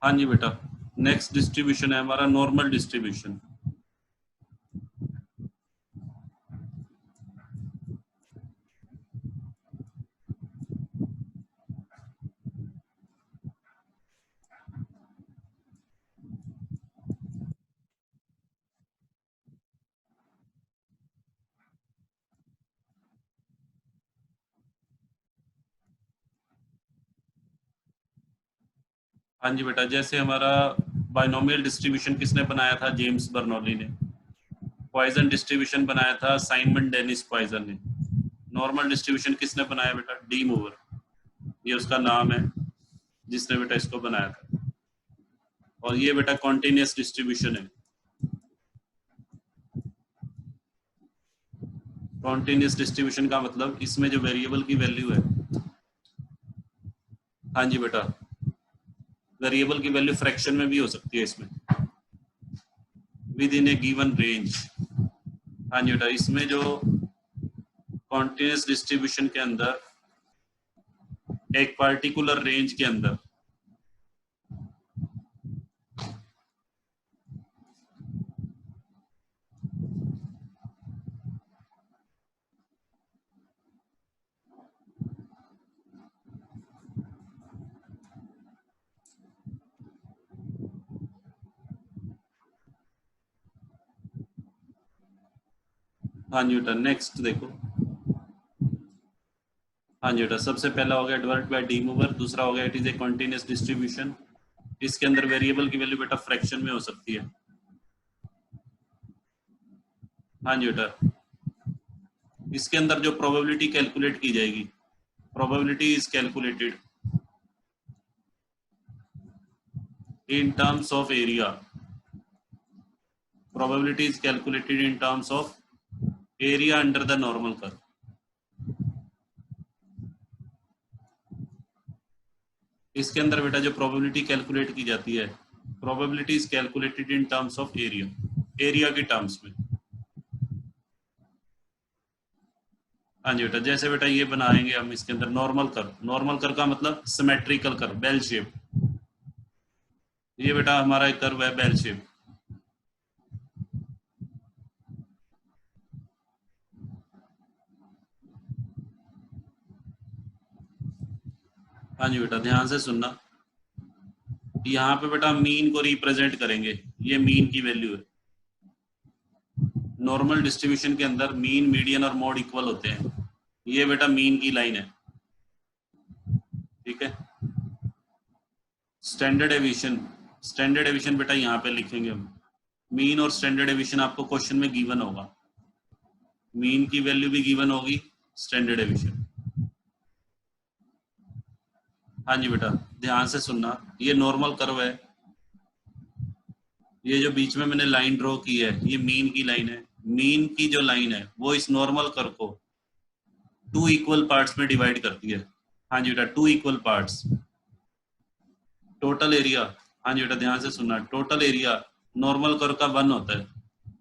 हाँ जी बेटा, नेक्स्ट डिस्ट्रीब्यूशन है हमारा नॉर्मल डिस्ट्रीब्यूशन। हाँ जी बेटा, जैसे हमारा बाइनोमियल डिस्ट्रीब्यूशन किसने बनाया था? जेम्स बर्नौली ने। पॉइजन डिस्ट्रीब्यूशन बनाया था साइमन डेनिस पॉइजन ने। नॉर्मल डिस्ट्रीब्यूशन किसने बनाया बेटा? डी मूवर, ये उसका नाम है जिसने बेटा इसको बनाया था। और ये बेटा कॉन्टिन्यूअस डिस्ट्रीब्यूशन है। कॉन्टिन्यूअस डिस्ट्रीब्यूशन का मतलब इसमें जो वेरिएबल की वैल्यू है, हाँ जी बेटा, वेरिएबल की वैल्यू फ्रैक्शन में भी हो सकती है इसमें, with in A given range. हाँ जी बेटा, इसमें जो कॉन्टिन्यूअस डिस्ट्रीब्यूशन के अंदर एक पार्टिकुलर रेंज के अंदर हाँ जी बेटा, नेक्स्ट देखो। हाँ जी बेटा, सबसे पहला हो गया डिवाइड बाय डी मूवर, दूसरा हो गया it is a continuous distribution. इसके अंदर वेरिएबल की वैल्यू बेटा फ्रैक्शन में हो सकती है। हाँ जी बेटा, इसके अंदर जो प्रोबेबिलिटी कैलकुलेट की जाएगी, probability is calculated in terms of area. Probability is calculated in terms of area under the normal curve. इसके अंदर बेटा जो प्रोबेबिलिटी कैलकुलेट की जाती है, probability is calculated in terms of area, area के टर्म्स में। हाँ जी बेटा, जैसे बेटा ये बनाएंगे हम इसके अंदर नॉर्मल कर्व। नॉर्मल कर्व का मतलब सिमेट्रिकल कर्व, बेल शेप। ये बेटा हमारा एक कर्व है बेल शेप। हाँ जी बेटा, ध्यान से सुनना। यहाँ पे बेटा मीन को रिप्रेजेंट करेंगे, ये मीन की वैल्यू है। नॉर्मल डिस्ट्रीब्यूशन के अंदर मीन, मीडियन और मोड इक्वल होते हैं। ये बेटा मीन की लाइन है, ठीक है। स्टैंडर्ड एविएशन, स्टैंडर्ड एविएशन बेटा यहाँ पे लिखेंगे हम। मीन और स्टैंडर्ड एविएशन आपको क्वेश्चन में गिवन होगा, मीन की वैल्यू भी गिवन होगी, स्टैंडर्ड एविएशन। हाँ जी बेटा, ध्यान से सुनना। ये नॉर्मल कर्व है, ये जो बीच में मैंने लाइन ड्रॉ की है ये मीन की लाइन है। मीन की जो लाइन है वो इस नॉर्मल कर्व को 2 इक्वल पार्ट्स में डिवाइड करती है। हाँ जी बेटा, 2 इक्वल पार्ट्स। टोटल एरिया, हाँ जी बेटा ध्यान से सुनना, टोटल एरिया नॉर्मल कर्व का 1 होता है।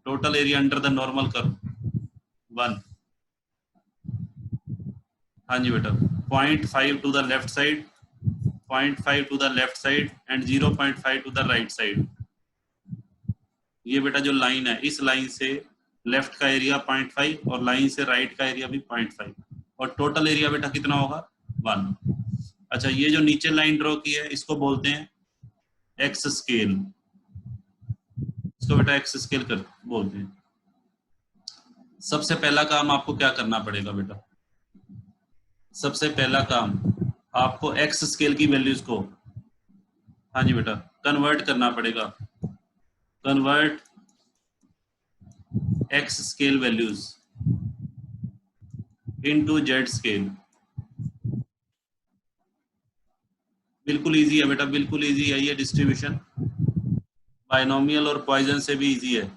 Total area under the normal curve 1। हाँ जी बेटा, 0.5 to the left side, 0.5 to the left side and 0.5 to the right side. ये बेटा जो लाइन है, इस लाइन से लेफ्ट का एरिया 0.5 और लाइन से राइट का एरिया भी 0.5, और टोटल एरिया बेटा कितना होगा? 1। अच्छा, ये जो नीचे लाइन ड्रॉ की है इसको बोलते हैं एक्स स्केल। इसको बेटा एक्स स्केल कर बोलते हैं। सबसे पहला काम आपको क्या करना पड़ेगा बेटा? सबसे पहला काम आपको एक्स स्केल की वैल्यूज को, हाँ जी बेटा, कन्वर्ट करना पड़ेगा। Convert x scale values into Z scale. बिल्कुल इजी है बेटा, बिल्कुल इजी है ये डिस्ट्रीब्यूशन। बाइनोमियल और पॉइजन से भी इजी है।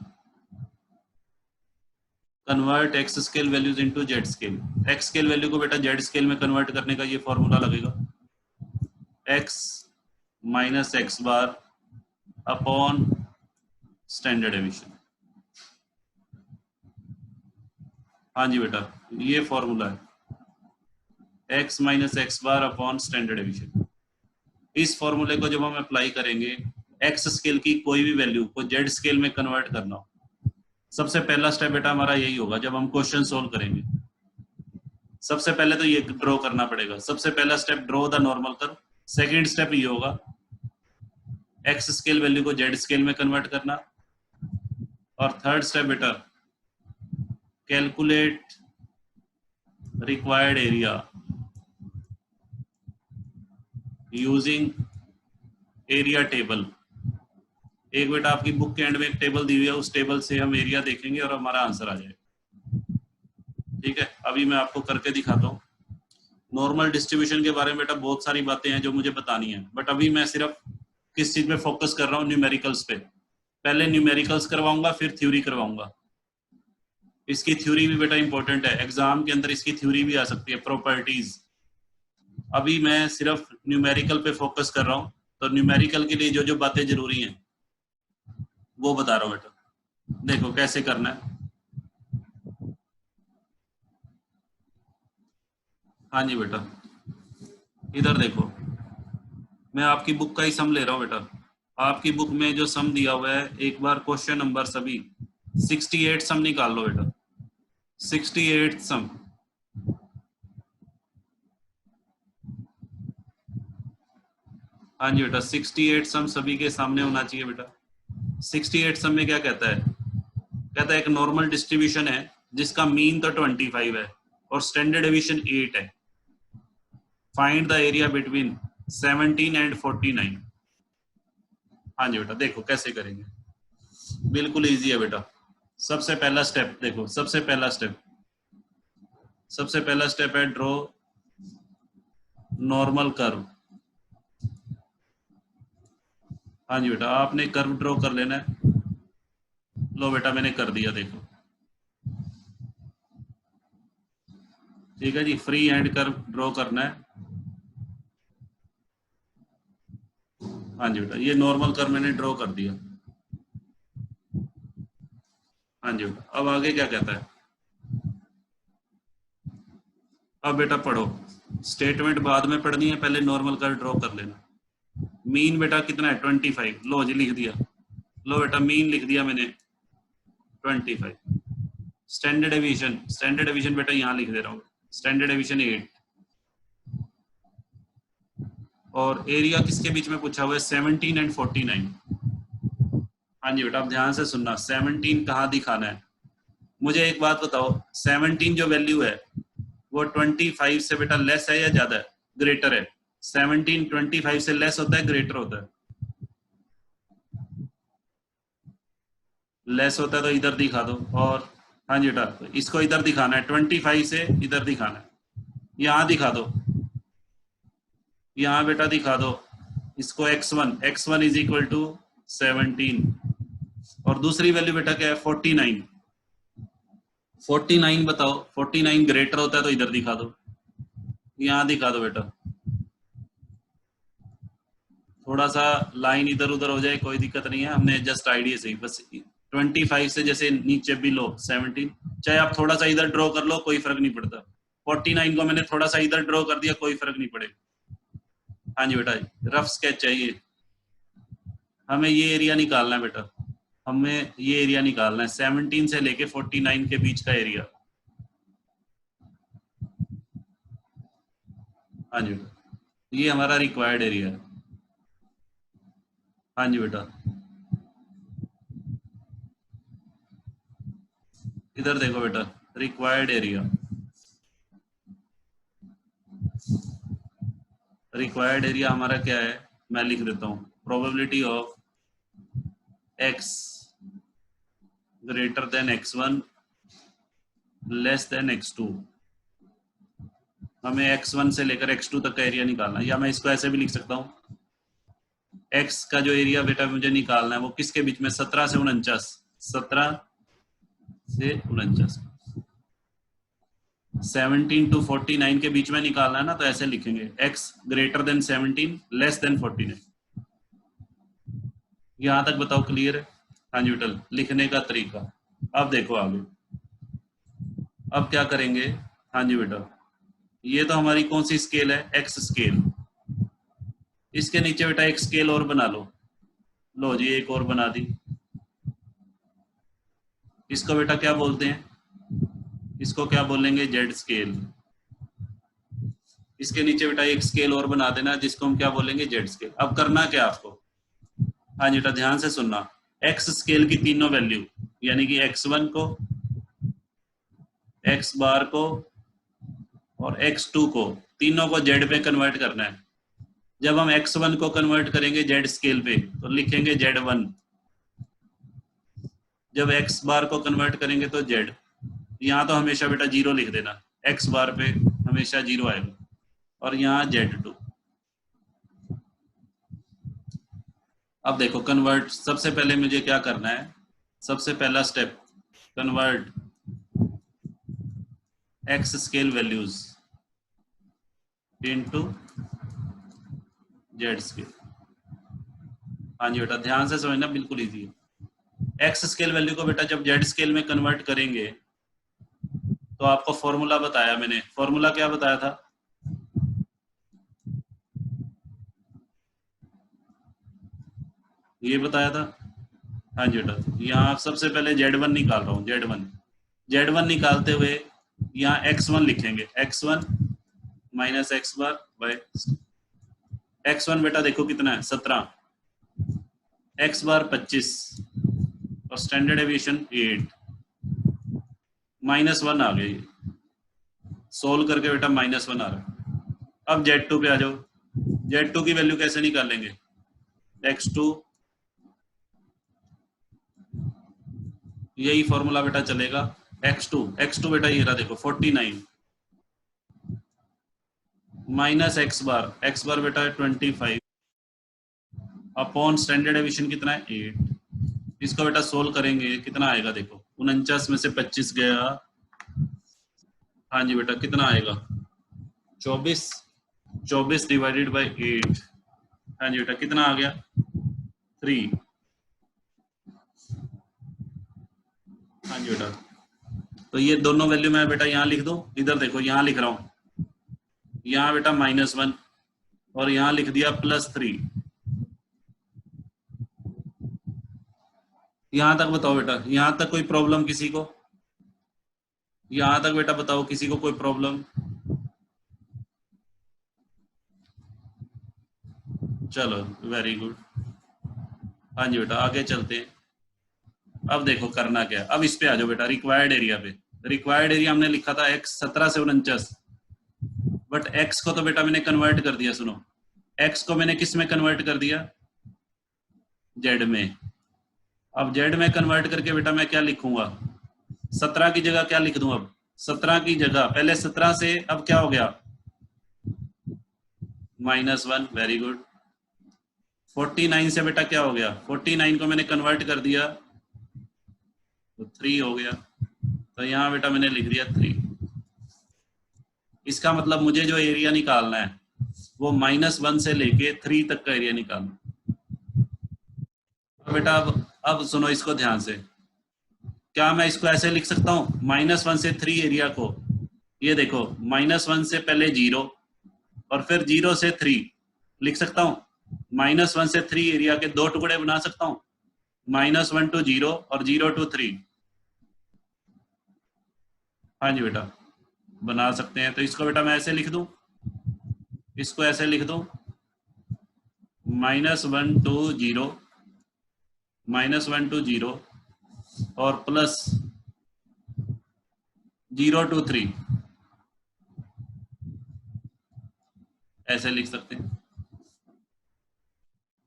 Convert x scale values into Z scale. X scale value को बेटा जेड स्केल में कन्वर्ट करने का ये फॉर्मूला लगेगा, x minus x bar upon standard aviation. हाँ जी बेटा, ये फॉर्मूला है, x minus x bar upon standard aviation. इस फॉर्मूले को जब हम अप्लाई करेंगे, एक्स स्केल की कोई भी वैल्यू को जेड स्केल में कन्वर्ट करना हो, सबसे पहला स्टेप बेटा हमारा यही होगा जब हम क्वेश्चन सोल्व करेंगे। सबसे पहले तो ये ड्रॉ करना पड़ेगा, सबसे पहला step draw the normal curve. Second step ये होगा एक्स स्केल वैल्यू को जेड स्केल में कन्वर्ट करना, और थर्ड स्टेप बेटा calculate required area using area table. एक बेटा आपकी बुक के एंड में एक टेबल दी हुई है, उस टेबल से हम एरिया देखेंगे और हमारा आंसर आ जाएगा। ठीक है, अभी मैं आपको करके दिखाता हूँ। नॉर्मल डिस्ट्रीब्यूशन के बारे में बेटा बहुत सारी बातें हैं जो मुझे बतानी है, बट अभी मैं सिर्फ किस चीज पे फोकस कर रहा हूँ, न्यूमेरिकल्स पे। पहले न्यूमेरिकल्स करवाऊंगा, फिर थ्योरी करवाऊंगा। इसकी थ्योरी भी बेटा इंपॉर्टेंट है, एग्जाम के अंदर इसकी थ्योरी भी आ सकती है, प्रॉपर्टीज। अभी मैं सिर्फ न्यूमेरिकल पे फोकस कर रहा हूँ, तो न्यूमेरिकल के लिए जो जो बातें जरूरी हैं वो बता रहा हूँ बेटा। देखो कैसे करना है। हाँ जी बेटा, इधर देखो, मैं आपकी बुक का ही सम ले रहा हूँ बेटा। आपकी बुक में जो सम दिया हुआ है, एक बार क्वेश्चन नंबर सभी 68 सम निकाल लो बेटा। 68 सम, हाँ जी बेटा 68 सम सभी के सामने होना चाहिए बेटा। 68 सम में क्या कहता है, कहता है एक नॉर्मल डिस्ट्रीब्यूशन है जिसका मीन तो 25 है और स्टैंडर्ड डेविएशन 8 है। Find the area between 17 and 49। हाँ जी बेटा, देखो कैसे करेंगे, बिल्कुल इजी है बेटा। सबसे पहला स्टेप देखो, सबसे पहला स्टेप है ड्रॉ नॉर्मल कर्व। हाँ जी बेटा, आपने कर्व ड्रॉ कर लेना है। लो बेटा मैंने कर दिया, देखो ठीक है जी। फ्री हैंड कर्व ड्रॉ करना है। हाँ जी बेटा, ये नॉर्मल कर्व मैंने ड्रॉ कर दिया। हाँ जी बेटा, अब आगे क्या कहता है, अब बेटा पढ़ो। स्टेटमेंट बाद में पढ़नी है, पहले नॉर्मल कर्व ड्रॉ कर लेना। मीन बेटा कितना है 25। लो जी लिख दिया। लो बेटा मीन लिख दिया मैंने 25। स्टैंडर्ड डेविएशन बेटा यहाँ लिख दे रहा हूँ, स्टैंडर्ड डेविएशन 8। और एरिया किसके बीच में पूछा हुआ है, 17 एंड 49। हाँ जी बेटा, आप ध्यान से सुनना, 17 कहाँ दिखाना है। मुझे एक बात बताओ, 17 जो वैल्यू है वो 25 से बेटा लेस है या ज्यादा है, ग्रेटर है। 17 25 से लेस होता है, ग्रेटर होता है? लेस होता है तो इधर दिखा दो। और हाँ जी बेटा, इसको इधर दिखाना है, 25 से इधर दिखाना है, यहाँ दिखा दो, यहाँ बेटा दिखा दो इसको। x1 इज इक्वल टू 17, और दूसरी वैल्यू बेटा क्या है 49। 49 बताओ, 49 ग्रेटर होता है तो इधर दिखा दो, यहाँ दिखा दो बेटा। थोड़ा सा लाइन इधर उधर हो जाए कोई दिक्कत नहीं है, हमने जस्ट आइडिया से ही बस 25 से जैसे नीचे बिलो 17, चाहे आप थोड़ा सा इधर ड्रॉ कर लो कोई फर्क नहीं पड़ता। 49 को मैंने थोड़ा सा इधर ड्रॉ कर दिया, कोई फर्क नहीं पड़ेगा। हाँ जी बेटा, रफ स्केच चाहिए हमें, ये एरिया निकालना है बेटा, हमें ये एरिया निकालना है 17 से लेके 49 के बीच का एरिया। हाँ जी बेटा, ये हमारा रिक्वायर्ड एरिया है। हाँ जी बेटा, इधर देखो बेटा, रिक्वायर्ड एरिया, रिक्वायर्ड एरिया हमारा क्या है, मैं लिख देता हूँ, probability of x greater than x1 less than x2। हमें x1 से लेकर x2 तक का एरिया निकालना है, या मैं इसको ऐसे भी लिख सकता हूँ, x का जो एरिया बेटा मुझे निकालना है वो किसके बीच में, 17 से 49, 17 से 49, 17 टू 49 के बीच में निकालना है ना, तो ऐसे लिखेंगे x greater than 17 less than 49। यहां तक बताओ क्लियर है? हाँ जी बेटा, लिखने का तरीका। अब देखो आगे, अब क्या करेंगे। हाँ जी बेटा, ये तो हमारी कौन सी स्केल है, एक्स स्केल। इसके नीचे बेटा एक स्केल और बना लो। लो जी एक और बना दी। इसको बेटा क्या बोलते हैं, इसको क्या बोलेंगे, जेड स्केल। इसके नीचे बेटा एक स्केल और बना देना जिसको हम क्या बोलेंगे, जेड स्केल। अब करना क्या आपको, हाँ जी बेटा ध्यान से सुनना, एक्स स्केल की तीनों वैल्यू यानी कि x1 को, x बार को और x2 को, तीनों को जेड पे कन्वर्ट करना है। जब हम x1 को कन्वर्ट करेंगे जेड स्केल पे तो लिखेंगे z1, जब x बार को कन्वर्ट करेंगे तो z। यहाँ तो हमेशा बेटा 0 लिख देना, x बार पे हमेशा 0 आएगा, और यहाँ z2। अब देखो कन्वर्ट, सबसे पहले मुझे क्या करना है, सबसे पहला step convert x scale values into z scale. हाँ जी बेटा ध्यान से समझना, बिल्कुल इजी है। x स्केल वैल्यू को बेटा जब z स्केल में कन्वर्ट करेंगे तो आपको फॉर्मूला बताया मैंने, फॉर्मूला क्या बताया था, ये बताया था। हाँ जी बेटा यहाँ सबसे पहले z1 निकाल रहा हूँ, z1 निकालते हुए यहाँ x1 लिखेंगे, x1 माइनस एक्स बार बाय x1 बेटा देखो कितना है 17, x बार 25 और स्टैंडर्ड एविएशन 8, -1 आ गया, ये सोल्व करके बेटा -1 आ रहा है। अब z2 पे आ जाओ, z2 की वैल्यू कैसे निकालेंगे, x2, यही फॉर्मूला बेटा चलेगा, x2 बेटा ये रहा देखो 49 माइनस x बार बेटा है 25 अपॉन स्टैंडर्ड एविएशन कितना है 8। इसको बेटा सोल्व करेंगे कितना आएगा देखो, 49 में से 25 गया, हाँ जी बेटा कितना आएगा 24 डिवाइडेड बाय 8, हाँ जी बेटा कितना आ गया 3। हाँ जी बेटा तो ये दोनों वैल्यू मैं बेटा यहाँ लिख दूं, इधर देखो यहाँ लिख रहा हूँ, यहाँ बेटा -1 और यहाँ लिख दिया +3। यहाँ तक बताओ बेटा, यहाँ तक कोई प्रॉब्लम किसी को, यहाँ तक बेटा बताओ किसी को कोई प्रॉब्लम, चलो वेरी गुड। हाँ जी बेटा आगे चलते हैं। अब देखो करना क्या, अब इस पे आ जाओ बेटा रिक्वायर्ड एरिया पे। रिक्वायर्ड एरिया हमने लिखा था x 17 से 49, बट x को तो बेटा मैंने कन्वर्ट कर दिया, सुनो x को मैंने किस में कन्वर्ट कर दिया, z में। अब z में कन्वर्ट करके बेटा मैं क्या लिखूंगा, 17 की जगह क्या लिख दूं, अब 17 की जगह पहले 17 से अब क्या हो गया -1, वेरी गुड। 49 से बेटा क्या हो गया, 49 को मैंने कन्वर्ट कर दिया तो 3 हो गया, तो यहाँ बेटा मैंने लिख दिया 3। इसका मतलब मुझे जो एरिया निकालना है वो -1 से लेके 3 तक का एरिया निकालना। बेटा अब सुनो इसको ध्यान से, क्या मैं इसको ऐसे लिख सकता हूँ -1 से 3 एरिया को, ये देखो -1 से पहले 0 और फिर 0 से 3 लिख सकता हूँ, -1 से 3 एरिया के दो टुकड़े बना सकता हूँ, -1 to 0 और 0 to 3। हाँ जी बेटा बना सकते हैं, तो इसको बेटा मैं ऐसे लिख दूं, इसको ऐसे लिख दूं -1 to 0 -1 to 0 और +0 to 3, ऐसे लिख सकते हैं।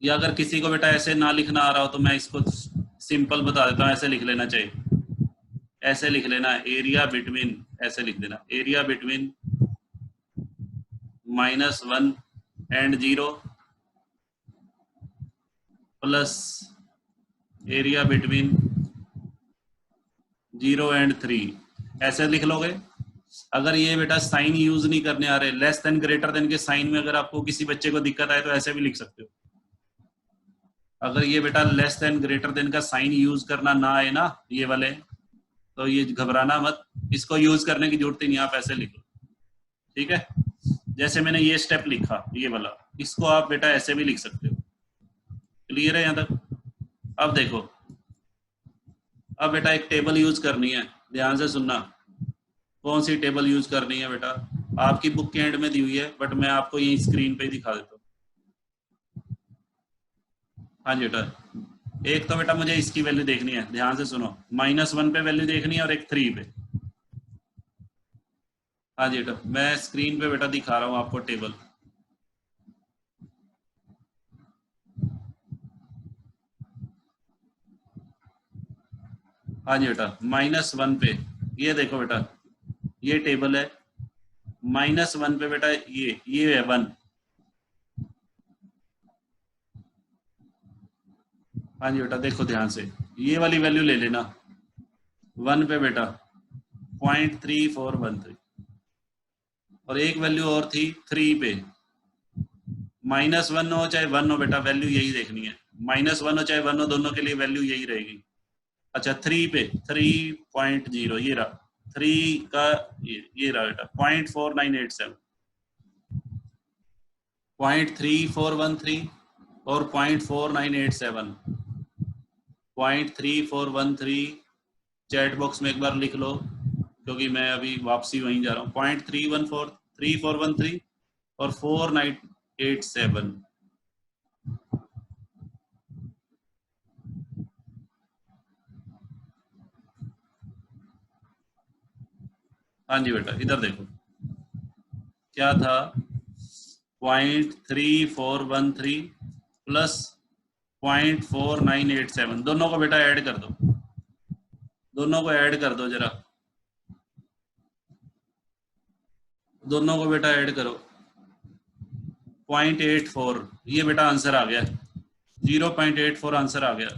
या अगर किसी को बेटा ऐसे ना लिखना आ रहा हो तो मैं इसको सिंपल बता देता हूँ, ऐसे लिख लेना चाहिए, ऐसे लिख लेना एरिया बिटवीन, ऐसे लिख देना area between -1 and 0 plus area between 0 and 3, ऐसे लिख लोगे। अगर ये बेटा साइन यूज नहीं करने आ रहे, लेस देन ग्रेटर देन के साइन में अगर आपको किसी बच्चे को दिक्कत आए तो ऐसे भी लिख सकते हो। अगर ये बेटा लेस देन ग्रेटर देन का साइन यूज करना ना आए ना ये वाले, तो ये घबराना मत, इसको यूज करने की जरूरत ही नहीं, आप ऐसे लिखो, ठीक है। जैसे मैंने ये स्टेप लिखा, ये वाला, इसको आप बेटा ऐसे भी लिख सकते हो। क्लियर है यहाँ तक? अब देखो, अब बेटा एक टेबल यूज करनी है, ध्यान से सुनना। कौन सी टेबल यूज करनी है बेटा? आपकी बुक के एंड में दी हुई है, बट मैं आपको यही स्क्रीन पे ही दिखा देता हूँ। हाँ जी बेटा, एक तो बेटा मुझे इसकी वैल्यू देखनी है, ध्यान से सुनो। -1 पे वैल्यू देखनी है और एक 3 पे। हाँ जी बेटा, मैं स्क्रीन पे बेटा दिखा रहा हूँ आपको टेबल। हाँ जी बेटा, -1 पे ये देखो बेटा, ये टेबल है। -1 पे बेटा ये है 1। हाँ जी बेटा, देखो ध्यान से, ये वाली वैल्यू ले लेना 1 पे बेटा 0.3413। और एक वैल्यू और थी 3 पे। -1 हो चाहे 1 हो बेटा, वैल्यू यही देखनी है। -1 हो चाहे 1 हो, दोनों के लिए वैल्यू यही रहेगी। अच्छा, 3 पे 3.0, ये रहा 3 का, ये रहा बेटा 0.4987, 0.3413 और 0.4987। 0.3413 चैट बॉक्स में एक बार लिख लो, क्योंकि मैं अभी वापसी वहीं जा रहा हूँ। 0.3413 और 4987। हाँ जी बेटा, इधर देखो क्या था, 0.3413 प्लस 0.4987, दोनों को बेटा ऐड कर दो, दोनों को ऐड कर दो जरा, दोनों को बेटा ऐड करो। 0.84, ये बेटा आंसर आ गया, 0.84 आंसर आ गया।